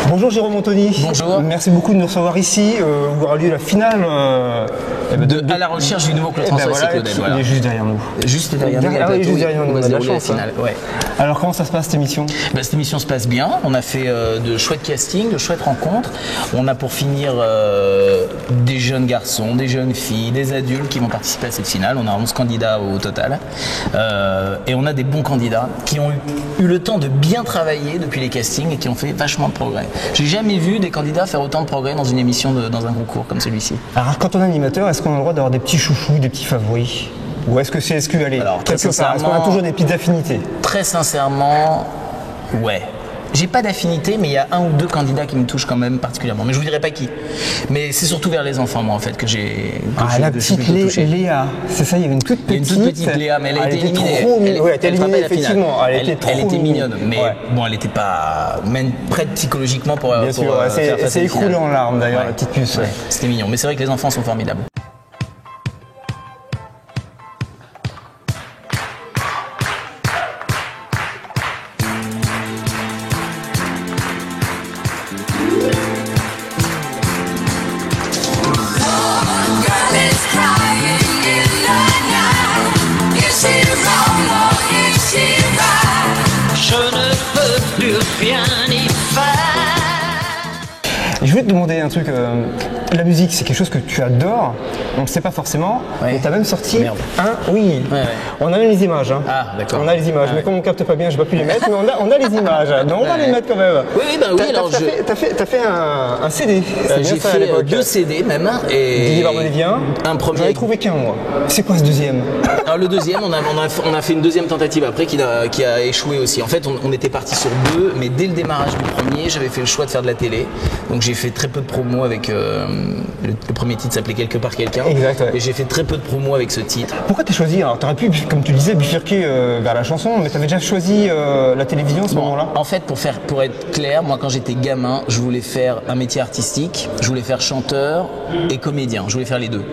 Bonjour Jérôme Anthony. Bonjour. Merci beaucoup de nous recevoir ici, où aura lieu la finale à la recherche du nouveau Claude François et Claudel. Il est juste derrière nous. Juste derrière nous. Ah oui, juste derrière nous, on a de la chance. Finale. Ouais. Alors comment ça se passe cette émission? Cette émission se passe bien. On a fait de chouettes castings, de chouettes rencontres. On a pour finir des jeunes garçons, des jeunes filles, des adultes qui vont participer à cette finale. On a 11 candidats au total. Et on a des bons candidats qui ont eu le temps de bien travailler depuis les castings et qui ont fait vachement de progrès. J'ai jamais vu des candidats faire autant de progrès dans une émission, dans un concours comme celui-ci. Alors quand on est animateur, est-ce qu'on a le droit d'avoir des petits chouchous, des petits favoris? Ou est-ce que c'est SQ? Alors, est-ce qu'on a toujours des petites affinités? Très sincèrement, ouais. J'ai pas d'affinité, mais il y a un ou deux candidats qui me touchent quand même particulièrement. Mais je vous dirai pas qui. Mais c'est surtout vers les enfants, moi, en fait, que j'ai. La petite Léa, c'est ça, il y avait une toute petite. Il y a une toute petite Léa, mais elle a été éliminée. Oui, elle était éliminée, effectivement. Elle était mignonne, mais bon, elle n'était pas même prête psychologiquement pour. Bien sûr, c'est écroulé en larmes d'ailleurs, la petite puce. C'était mignon, mais c'est vrai que les enfants sont formidables. Je voulais te demander un truc, la musique c'est quelque chose que tu adores, on ne sait pas forcément, mais tu as même sorti on a même les images, hein. Ah d'accord. On a les images, mais comme on capte pas bien, je ne vais pas pu les mettre, mais on a les images, donc on va les mettre quand même. Oui, alors t'as fait un CD. J'ai fait 2 CD même, et Didier Barbelivien. Un premier. J'en ai trouvé qu'un moi. C'est quoi ce deuxième? Alors le deuxième, on a fait une deuxième tentative après qui a échoué aussi. En fait, on était parti sur 2, mais dès le démarrage du premier, j'avais fait le choix de faire de la télé. Donc j'ai fait très peu de promos avec le premier titre s'appelait Quelque part quelqu'un. Exact. Ouais. Et j'ai fait très peu de promos avec ce titre. Pourquoi t'as choisi? Alors t'aurais pu, comme tu disais, bifurquer vers la chanson, mais t'avais déjà choisi la télévision à ce moment-là? En fait, pour être clair, moi quand j'étais gamin, je voulais faire un métier artistique, je voulais faire chanteur et comédien, je voulais faire les deux.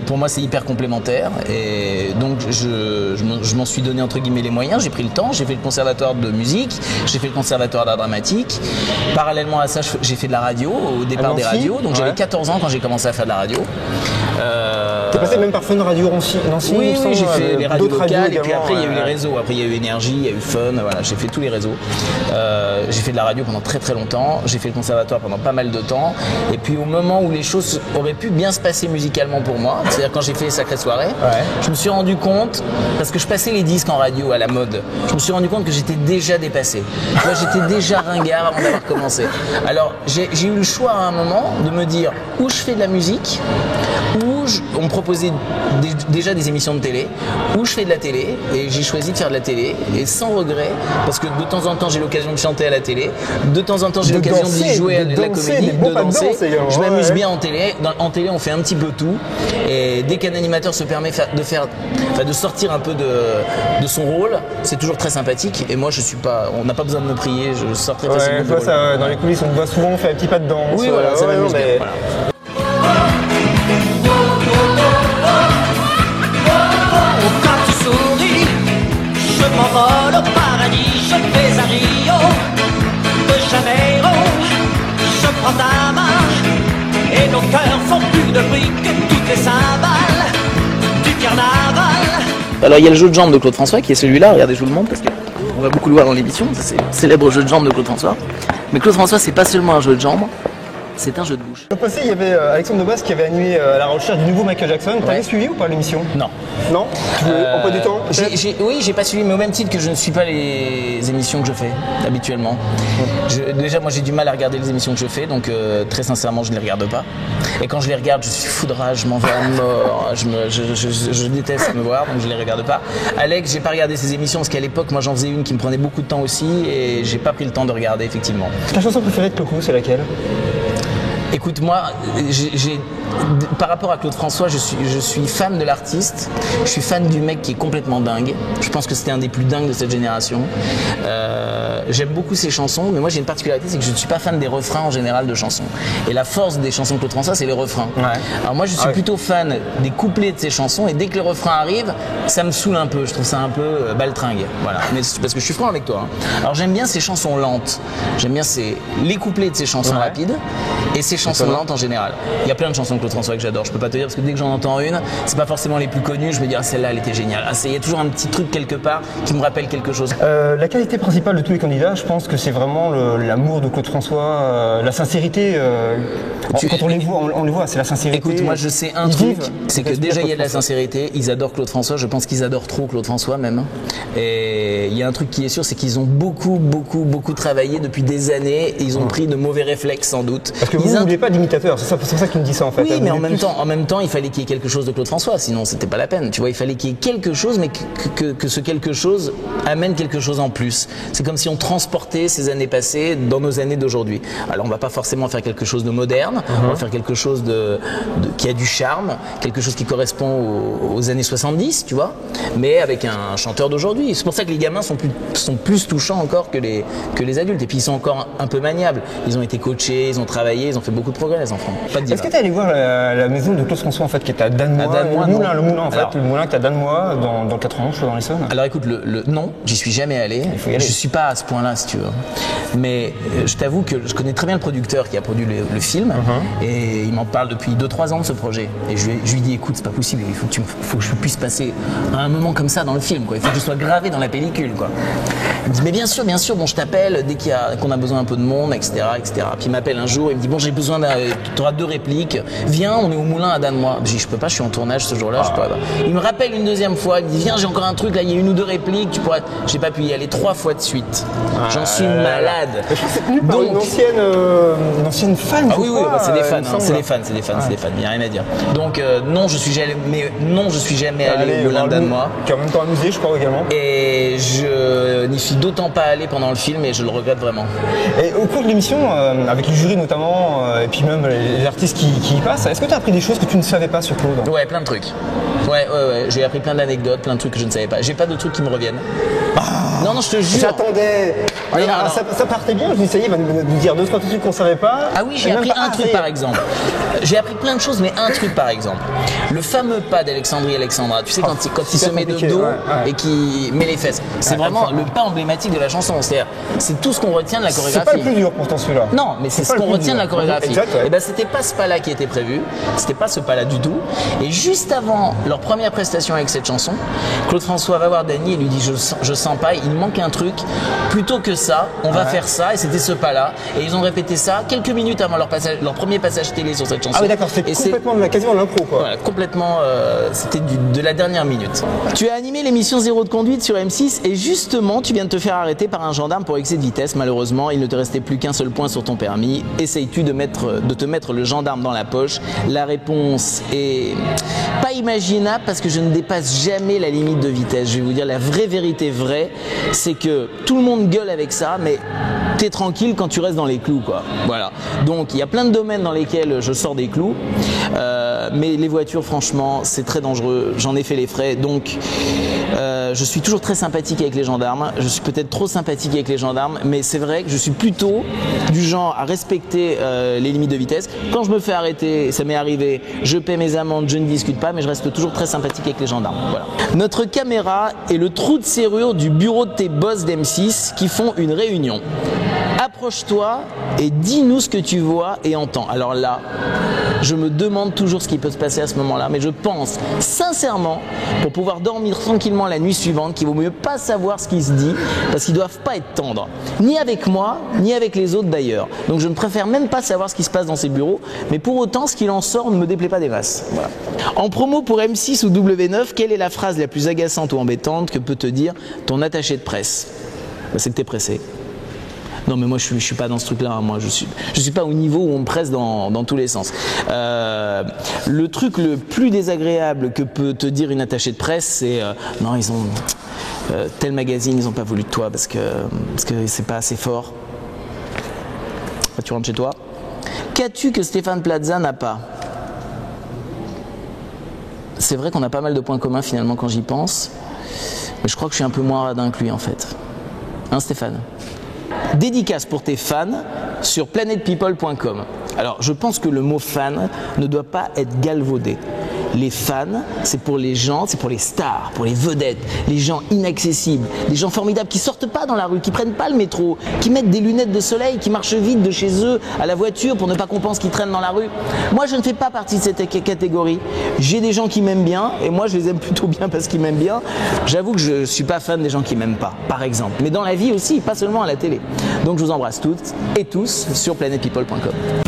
Pour moi c'est hyper complémentaire et donc je m'en suis donné entre guillemets les moyens, j'ai pris le temps, j'ai fait le conservatoire de musique, j'ai fait le conservatoire d'art dramatique. Parallèlement à ça, j'ai fait de la radio, au départ des radios, donc j'avais 14 ans quand j'ai commencé à faire de la radio. T'es passé même par Fun Radio Nancy? Oui, j'ai fait les radios locales et puis après il y a eu les réseaux, après il y a eu Énergie, il y a eu Fun, voilà, j'ai fait tous les réseaux. J'ai fait de la radio pendant très très longtemps, j'ai fait le conservatoire pendant pas mal de temps et puis au moment où les choses auraient pu bien se passer musicalement pour moi, c'est-à-dire quand j'ai fait Sacrée Soirée, je me suis rendu compte, parce que je passais les disques en radio à la mode, je me suis rendu compte que j'étais déjà dépassé. Moi j'étais déjà ringard avant d'avoir commencé. Alors j'ai eu le choix à un moment de me dire où je fais de la musique, on me proposait déjà des émissions de télé, où je fais de la télé, et j'ai choisi de faire de la télé, et sans regret, parce que de temps en temps j'ai l'occasion de chanter à la télé, de temps en temps j'ai l'occasion d'y jouer à de la comédie, de danser, je m'amuse bien en télé. En télé on fait un petit peu tout, et dès qu'un animateur se permet de sortir un peu de son rôle, c'est toujours très sympathique, et moi on n'a pas besoin de me prier, je sors très facilement du rôle. Dans les coulisses on te voit souvent, on fait un petit pas de danse. Oui voilà, ça m'amuse bien. Voilà. Je m'envole au paradis, je vais à Rio de Janeiro, je prends ta main et nos cœurs font plus de bruit que toutes les cymbales du carnaval. Alors il y a le jeu de jambes de Claude François qui est celui-là, regardez je vous le montre parce qu'on va beaucoup le voir dans l'émission, c'est le célèbre jeu de jambes de Claude François. Mais Claude François c'est pas seulement un jeu de jambes, c'est un jeu de bouche. Au passé, il y avait Alexandre Debasse qui avait animé à la recherche du nouveau Michael Jackson. T'avais suivi ou pas l'émission? Non. Non? En pas du temps? Oui, j'ai pas suivi, mais au même titre que je ne suis pas les émissions que je fais habituellement. Déjà, moi j'ai du mal à regarder les émissions que je fais, donc très sincèrement, je ne les regarde pas. Et quand je les regarde, je suis foudrage, je m'en vais à mort, je déteste me voir, donc je les regarde pas. Alex, j'ai pas regardé ses émissions parce qu'à l'époque, moi j'en faisais une qui me prenait beaucoup de temps aussi et j'ai pas pris le temps de regarder effectivement. Ta chanson préférée de Coco, c'est laquelle? Écoute, moi, par rapport à Claude François, je suis fan de l'artiste, je suis fan du mec qui est complètement dingue. Je pense que c'était un des plus dingues de cette génération. J'aime beaucoup ses chansons, mais moi j'ai une particularité, c'est que je ne suis pas fan des refrains en général de chansons. Et la force des chansons de Claude François, c'est les refrains. Ouais. Alors moi je suis plutôt fan des couplets de ses chansons, et dès que les refrains arrivent, ça me saoule un peu, je trouve ça un peu baltringue. Voilà. Mais parce que je suis franc avec toi. Alors j'aime bien ses chansons lentes, j'aime bien les couplets de ses chansons rapides et ses chansons lentes en général. Il y a plein de chansons de Claude François que j'adore, je peux pas te dire, parce que dès que j'en entends une, c'est pas forcément les plus connues, je me dis ah, celle-là elle était géniale. Ah, il y a toujours un petit truc quelque part qui me rappelle quelque chose. La qualité principale de tous les candidats, je pense que c'est vraiment l'amour de Claude François, la sincérité. Quand on les voit, c'est la sincérité. Écoute, moi je sais un truc, c'est que déjà il y a de la sincérité, ils adorent Claude François, je pense qu'ils adorent trop Claude François même. Et il y a un truc qui est sûr, c'est qu'ils ont beaucoup travaillé depuis des années, et ils ont pris de mauvais réflexes sans doute. Parce que vous ne vouliez pas d'imitateur, c'est pour ça qu'il me dit ça en fait. Oui, mais en même temps, il fallait qu'il y ait quelque chose de Claude François, sinon c'était pas la peine. Tu vois, il fallait qu'il y ait quelque chose, mais que ce quelque chose amène quelque chose en plus. C'est comme si on transportait ces années passées dans nos années d'aujourd'hui. Alors on va pas forcément faire quelque chose de moderne, on va faire quelque chose qui a du charme, quelque chose qui correspond aux années 70, tu vois, mais avec un chanteur d'aujourd'hui. C'est pour ça que les gamins sont plus touchants encore que les adultes. Et puis ils sont encore un peu maniables. Ils ont été coachés, ils ont travaillé, ils ont fait beaucoup de progrès, les enfants. Est-ce que tu es allé voir la maison de Claude François en fait, qui est à Danemois, le moulin en fait, le moulin qui est à Danemois dans le 91, je crois, dans l'Essonne? Alors écoute, non, j'y suis jamais allé. Je suis pas à ce point-là, si tu veux. Mais je t'avoue que je connais très bien le producteur qui a produit le film, et il m'en parle depuis 2-3 ans de ce projet. Et je lui dis, écoute, c'est pas possible, il faut que je puisse passer un moment comme ça dans le film, quoi. Il faut que je sois gravé dans la pellicule, quoi. Il me dit, mais bien sûr, bon, je t'appelle dès qu'on a besoin un peu de monde, etc. Puis il m'appelle un jour, il me dit, bon, j'ai besoin tu auras 2 répliques, viens, on est au moulin à Danemois. Je dis, je peux pas, je suis en tournage ce jour-là, je peux pas. Il me rappelle une deuxième fois, il me dit, viens, j'ai encore un truc, là, il y a 1 ou 2 répliques, tu pourras. J'ai pas pu y aller 3 fois de suite. J'en suis malade. Je pense que c'est tenu par une ancienne fan. Ah oui, bah, c'est des fans, il n'y a rien à dire. Donc non, je suis jamais allé au moulin de Danemois. Qui est en même temps amusé, je crois également. Et je n'y suis d'autant pas allé pendant le film, et je le regrette vraiment. Et au cours de l'émission, avec le jury notamment, et puis même les artistes qui y passent, est-ce que tu as appris des choses que tu ne savais pas sur Claude? Ouais, plein de trucs. Ouais, j'ai appris plein d'anecdotes, plein de trucs que je ne savais pas. J'ai pas de trucs qui me reviennent. Non, je te jure. J'attendais. Ça partait bien, je me dis, ça y est, il va nous dire 2-3 trucs qu'on savait pas. Ah oui, j'ai appris un truc par exemple. J'ai appris plein de choses, mais un truc par exemple. Le fameux pas d'Alexandrie Alexandra, tu sais, quand il se met de dos et qui met les fesses. C'est vraiment le pas emblématique de la chanson. C'est-à-dire, c'est tout ce qu'on retient de la chorégraphie. C'est pas le plus dur pourtant celui-là. Non, mais c'est ce qu'on retient de la chorégraphie. Exact, ouais. Et ben c'était pas ce pas-là qui était prévu. C'était pas ce pas-là du tout. Et juste avant leur première prestation avec cette chanson, Claude François va voir Dany et lui dit, je sens pas, il manque un truc. Plutôt que ça, on va faire ça, et c'était ce pas-là. Et ils ont répété ça quelques minutes avant leur premier passage télé sur cette chanson. Ah oui, d'accord, c'est complètement quasiment de l'impro, quoi. Voilà, complètement, c'était de la dernière minute. Tu as animé l'émission Zéro de conduite sur M6, et justement, tu viens de te faire arrêter par un gendarme pour excès de vitesse. Malheureusement, il ne te restait plus qu'un seul point sur ton permis. Essayes-tu de te mettre le gendarme dans la poche? La réponse est pas imaginable, parce que je ne dépasse jamais la limite de vitesse. Je vais vous dire la vraie vérité vraie, c'est que tout le monde gueule avec ça, mais t'es tranquille quand tu restes dans les clous, quoi. Voilà. Donc il y a plein de domaines dans lesquels je sors des clous, mais les voitures, franchement, c'est très dangereux. J'en ai fait les frais, donc je suis toujours très sympathique avec les gendarmes. Je suis peut-être trop sympathique avec les gendarmes, mais c'est vrai que je suis plutôt du genre à respecter les limites de vitesse. Quand je me fais arrêter, ça m'est arrivé, je paie mes amendes, je ne discute pas, mais je reste toujours très sympathique avec les gendarmes. Voilà. Notre caméra est le trou de serrure du bureau de tes boss d'M6 qui font une réunion. Approche-toi et dis-nous ce que tu vois et entends. Alors là, je me demande toujours ce qui peut se passer à ce moment-là, mais je pense sincèrement, pour pouvoir dormir tranquillement la nuit suivante, qu'il vaut mieux pas savoir ce qui se dit, parce qu'ils doivent pas être tendres, ni avec moi, ni avec les autres d'ailleurs. Donc je ne préfère même pas savoir ce qui se passe dans ces bureaux, mais pour autant, ce qu'il en sort ne me déplaît pas des masses. Voilà. En promo pour M6 ou W9, quelle est la phrase la plus agaçante ou embêtante que peut te dire ton attaché de presse? C'est que t'es pressé. Non, mais moi je suis pas dans ce truc-là. Hein. Moi je suis pas au niveau où on me presse dans tous les sens. Le truc le plus désagréable que peut te dire une attachée de presse, c'est non, ils ont tel magazine, ils ont pas voulu de toi parce que c'est pas assez fort. Tu rentres chez toi. Qu'as-tu que Stéphane Plaza n'a pas? c'est vrai qu'on a pas mal de points communs finalement quand j'y pense, mais je crois que je suis un peu moins radin que lui en fait. Hein Stéphane? Dédicace pour tes fans sur planetpeople.com. Alors je pense que le mot fan ne doit pas être galvaudé. Les fans, c'est pour les gens, c'est pour les stars, pour les vedettes, les gens inaccessibles, des gens formidables qui sortent pas dans la rue, qui prennent pas le métro, qui mettent des lunettes de soleil, qui marchent vite de chez eux à la voiture pour ne pas qu'on pense qu'ils traînent dans la rue. Moi, je ne fais pas partie de cette catégorie. J'ai des gens qui m'aiment bien et moi, je les aime plutôt bien parce qu'ils m'aiment bien. J'avoue que je suis pas fan des gens qui m'aiment pas, par exemple. Mais dans la vie aussi, pas seulement à la télé. Donc, je vous embrasse toutes et tous sur planetpeople.com.